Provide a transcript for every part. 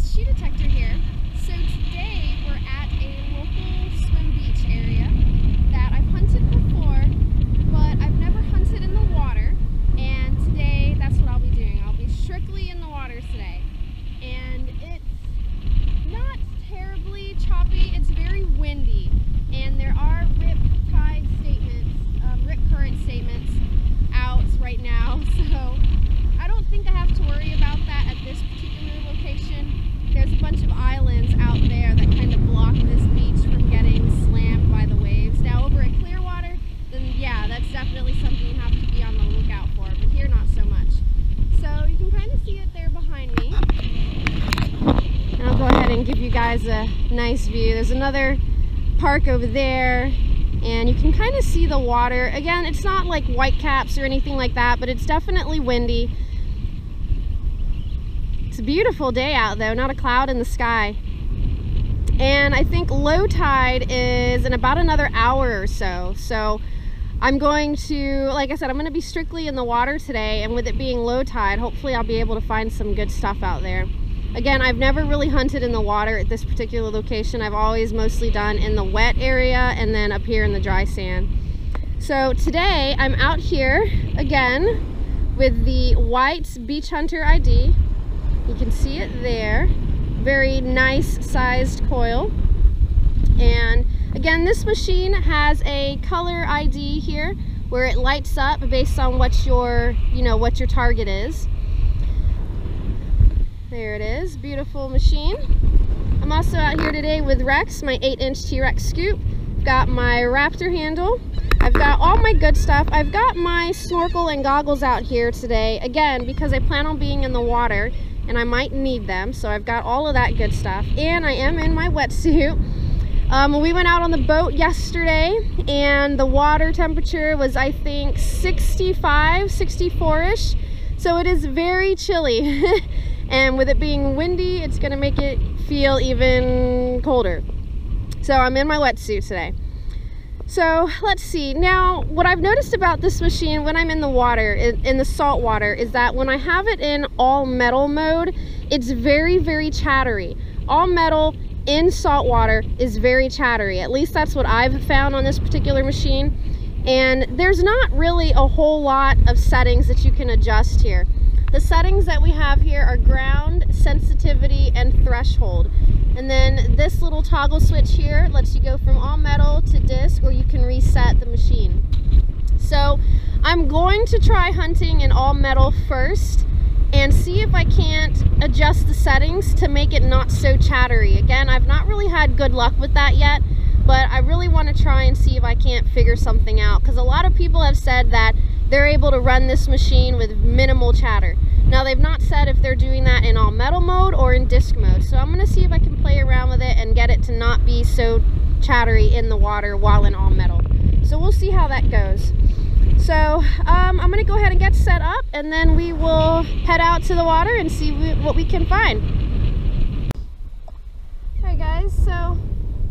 guys, Detector here. So today we're at a local swim beach area that I've hunted before, but I've never hunted in the water, and today that's what I'll be doing. I'll be strictly in the water today. And it's not terribly choppy, it's very windy, and there are rip tide statements, rip current statements out right now, so I don't think I have to worry about that at this particular location. There's a bunch of islands out there that kind of block this beach from getting slammed by the waves. Now over at Clearwater, then yeah, that's definitely something you have to be on the lookout for, but here not so much. So you can kind of see it there behind me. And I'll go ahead and give you guys a nice view. There's another park over there, and you can kind of see the water. Again, it's not like whitecaps or anything like that, but it's definitely windy. It's a beautiful day out though, not a cloud in the sky. And I think low tide is in about another hour or so. So I'm going to, like I said, I'm going to be strictly in the water today, and with it being low tide, hopefully I'll be able to find some good stuff out there. Again, I've never really hunted in the water at this particular location. I've always mostly done in the wet area and then up here in the dry sand. So today I'm out here again with the white Beach Hunter ID. You can see it there. Very nice sized coil. And again, this machine has a color ID here where it lights up based on what your, what your target is. There it is, beautiful machine. I'm also out here today with Rex, my 8-inch T-Rex scoop. I've got my Raptor handle. I've got all my good stuff. I've got my snorkel and goggles out here today, again, because I plan on being in the water and I might need them. So I've got all of that good stuff. And I am in my wetsuit. We went out on the boat yesterday and the water temperature was, I think, 65, 64-ish. So it is very chilly. And with it being windy, it's gonna make it feel even colder. So I'm in my wetsuit today. So let's see. Now, what I've noticed about this machine when I'm in the water, in the salt water, is that when I have it in all metal mode, it's very, very chattery. All metal in salt water is very chattery. At least that's what I've found on this particular machine. And there's not really a whole lot of settings that you can adjust here. The settings that we have here are ground, sensitivity, and threshold. And then this little toggle switch here lets you go from all metal to disc, or you can reset the machine. So I'm going to try hunting in all metal first and see if I can't adjust the settings to make it not so chattery. Again, I've not really had good luck with that yet, but I really want to try and see if I can't figure something out, because a lot of people have said that they're able to run this machine with minimal chatter. Now, they've not said if they're doing that in all metal mode or in disc mode, so I'm going to see if I can play around with it and get it to not be so chattery in the water while in all metal. So we'll see how that goes. So I'm going to go ahead and get set up, and then we will head out to the water and see what we can find. Alright guys, so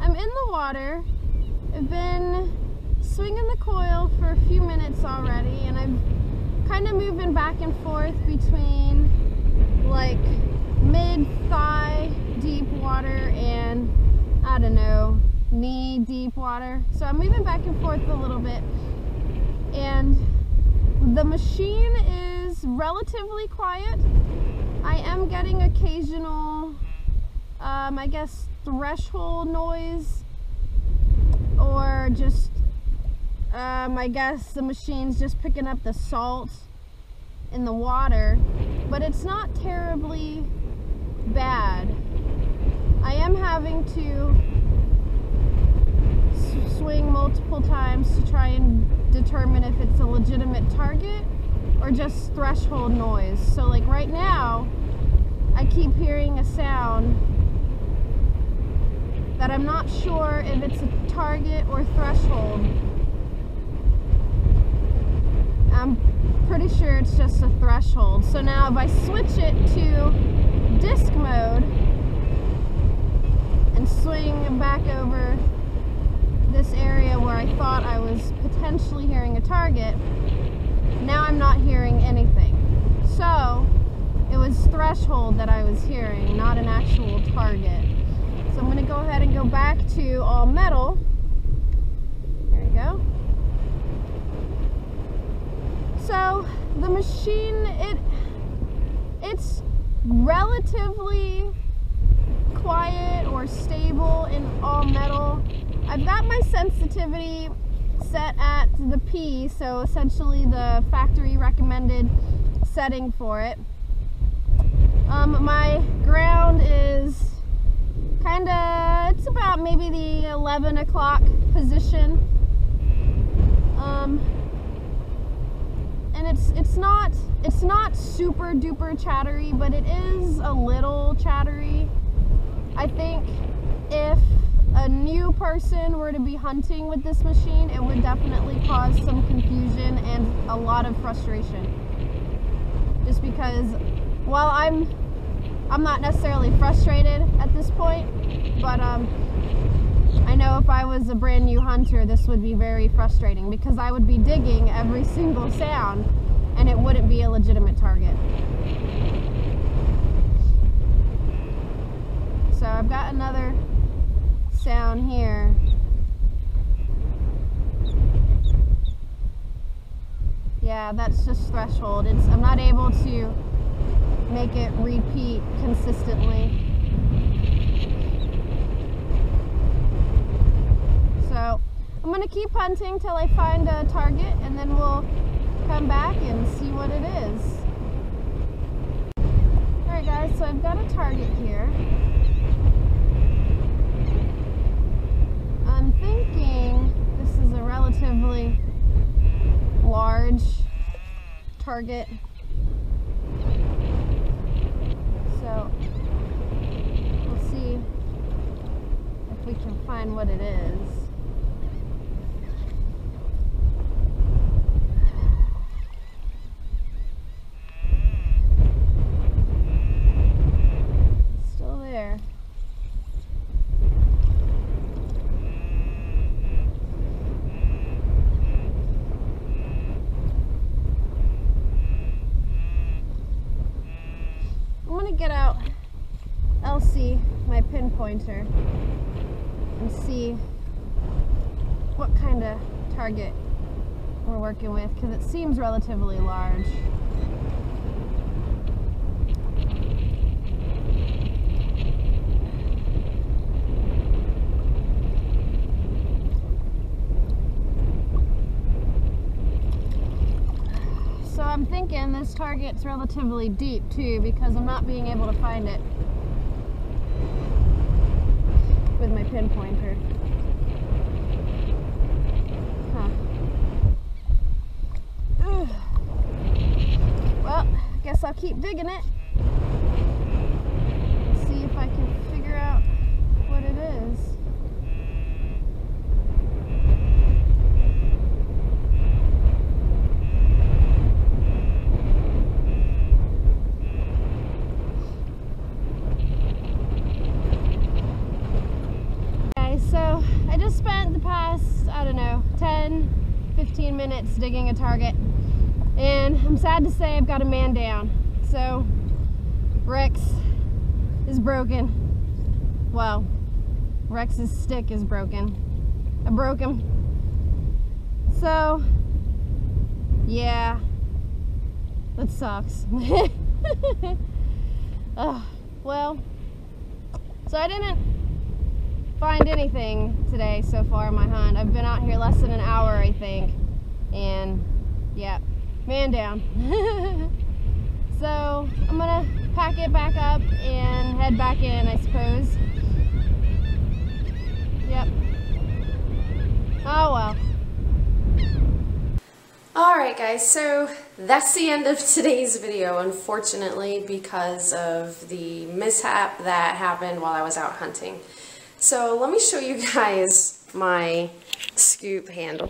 I'm in the water. I've been swinging the coil for a few minutes already, and I'm kind of moving back and forth between like mid-thigh deep water and, I don't know, knee deep water. So I'm moving back and forth a little bit, and the machine is relatively quiet. I am getting occasional, I guess, threshold noise, or just I guess the machine's just picking up the salt in the water, but it's not terribly bad. I am having to swing multiple times to try and determine if it's a legitimate target or just threshold noise. So like right now, I keep hearing a sound that I'm not sure if it's a target or threshold. I'm pretty sure it's just a threshold. So now if I switch it to disc mode and swing back over this area where I thought I was potentially hearing a target, now I'm not hearing anything. So it was threshold that I was hearing, not an actual target. So I'm going to go ahead and go back to all metal. There we go. So the machine, it's relatively quiet or stable in all metal. I've got my sensitivity set at the P, so essentially the factory recommended setting for it. My ground is it's about maybe the 11 o'clock position. And it's not super duper chattery, but it is a little chattery. I think if a new person were to be hunting with this machine, it would definitely cause some confusion and a lot of frustration. Just because, while I'm not necessarily frustrated at this point, but I know if I was a brand new hunter, this would be very frustrating because I would be digging every single sound and it wouldn't be a legitimate target. So I've got another sound here. Yeah, that's just threshold. I'm not able to make it repeat consistently. So I'm going to keep hunting till I find a target, and then we'll come back and see what it is. Alright guys, so I've got a target here. I'm thinking this is a relatively large target. So we'll see if we can find what it is. Still there. I'm going to get out LC, my pinpointer, and see what kind of target we're working with, because it seems relatively large. So I'm thinking this target's relatively deep too, because I'm not being able to find it with my pinpointer. Ugh. Well, guess I'll keep digging it and see if I can figure out what it is. So I just spent the past, I don't know, 10-15 minutes digging a target, and I'm sad to say I've got a man down. So Rex is broken. Well, Rex's stick is broken. I broke him. So yeah, that sucks. Well, so I didn't find anything today so far in my hunt. I've been out here less than an hour, I think, and yeah, man down. So I'm gonna pack it back up and head back in, I suppose. Yep. Oh well. Alright guys, so that's the end of today's video, unfortunately, because of the mishap that happened while I was out hunting. So let me show you guys my scoop handle.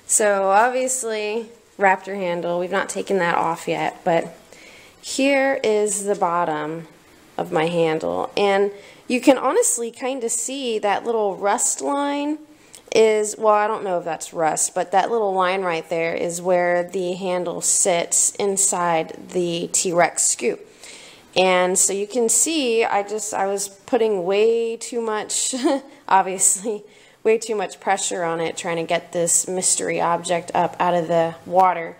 So obviously, Raptor handle, we've not taken that off yet, but here is the bottom of my handle. And you can honestly kind of see that little rust line is, well, I don't know if that's rust, but that little line right there is where the handle sits inside the T-Rex scoop. And so you can see I was putting way too much, obviously, way too much pressure on it trying to get this mystery object up out of the water,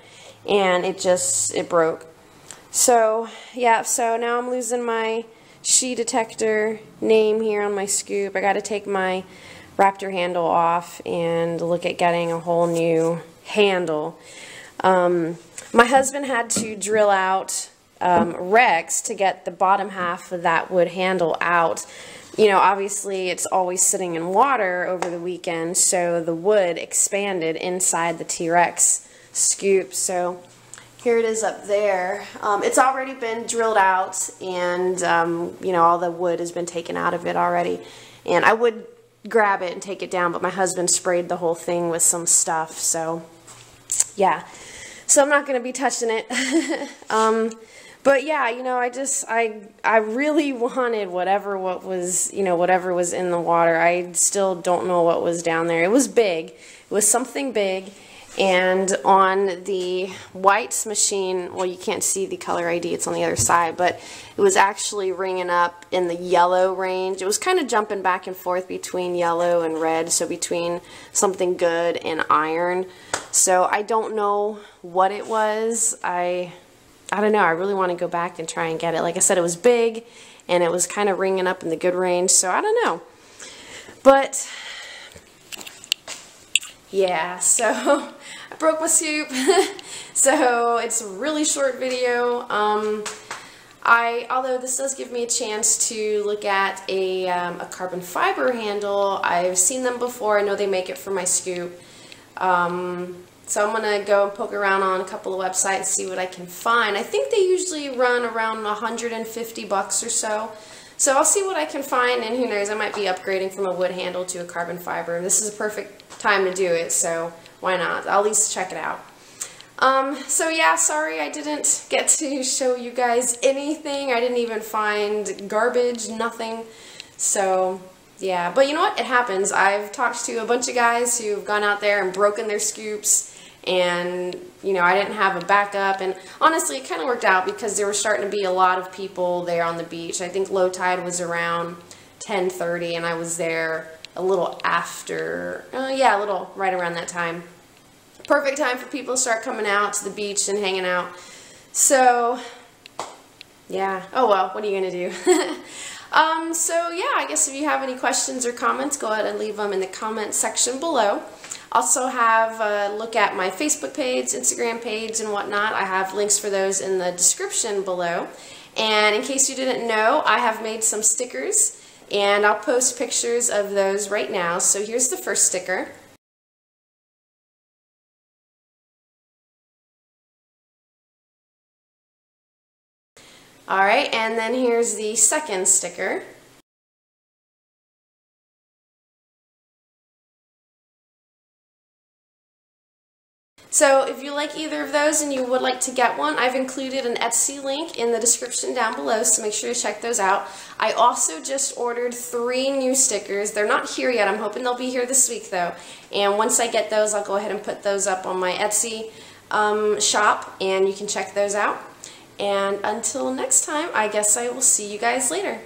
and it broke. So yeah, so now I'm losing my She Detector name here on my scoop. I got to take my Raptor handle off and look at getting a whole new handle. My husband had to drill out Rex to get the bottom half of that wood handle out. You know, obviously it's always sitting in water over the weekend, so the wood expanded inside the T-Rex scoop. So here it is up there. It's already been drilled out, and you know, all the wood has been taken out of it already. And I would grab it and take it down, but my husband sprayed the whole thing with some stuff, so yeah. So I'm not going to be touching it. But yeah, you know, I really wanted whatever was in the water. I still don't know what was down there. It was big. It was something big. And on the whites machine, well, you can't see the color ID, it's on the other side, but it was actually ringing up in the yellow range. It was kind of jumping back and forth between yellow and red, so between something good and iron. So I don't know what it was. I don't know. I really want to go back and try and get it. Like I said, it was big, and it was kind of ringing up in the good range, so I don't know. But yeah, so I broke my scoop. So it's a really short video. Although this does give me a chance to look at a carbon fiber handle. I've seen them before. I know they make it for my scoop. So I'm going to go and poke around on a couple of websites, see what I can find. I think they usually run around 150 bucks or so. So I'll see what I can find, and who knows, I might be upgrading from a wood handle to a carbon fiber. This is a perfect time to do it, so why not? I'll at least check it out. So yeah, sorry I didn't get to show you guys anything. I didn't even find garbage, nothing. So yeah, but you know what? It happens. I've talked to a bunch of guys who've gone out there and broken their scoops, and you know, I didn't have a backup, and honestly it kind of worked out because there were starting to be a lot of people there on the beach. I think low tide was around 10:30, and I was there a little after, yeah, a little right around that time. Perfect time for people to start coming out to the beach and hanging out. So yeah, oh well, what are you gonna do? So yeah, I guess if you have any questions or comments, go ahead and leave them in the comment section below. Also have a look at my Facebook page, Instagram page, and whatnot. I have links for those in the description below. And in case you didn't know, I have made some stickers, and I'll post pictures of those right now. So here's the first sticker. Alright, and then here's the second sticker. So if you like either of those and you would like to get one, I've included an Etsy link in the description down below, so make sure to check those out. I also just ordered 3 new stickers. They're not here yet. I'm hoping they'll be here this week though. And once I get those, I'll go ahead and put those up on my Etsy shop, and you can check those out. And until next time, I guess I will see you guys later.